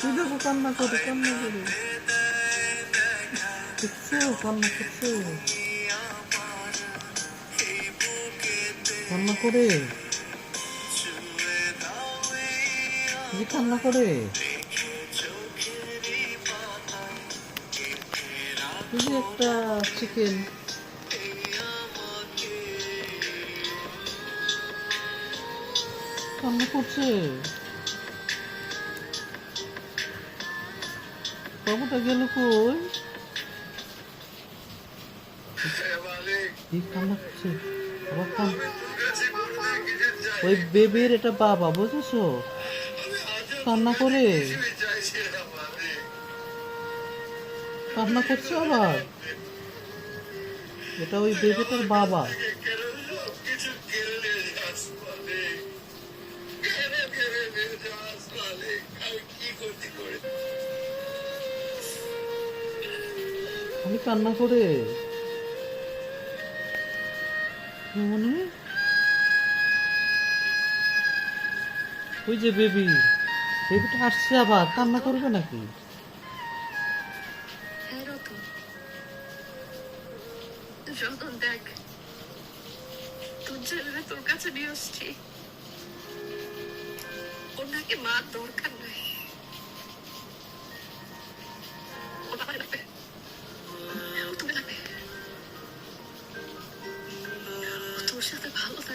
তুই দেখো কান্না করে কান্না করে দেখছো কান্না করছে কান্না করে যে কান্না করে এই যে একটা চিকেন কান্না করছে বাবুটা গেল কই কান্না করছে আবার ওই বেবির এটা বাবা বুঝেছো কান্না করে কান্না করছে আবার এটা ওই বেবিটার বাবা আমি কান্না করে মানে ওই যে বেবিটা আসছে আবার কান্না করবে নাকি দেখ তোর ছেলেরা তোর কাছে নিয়ে আসছি ওর নাকি মা দরকার নাই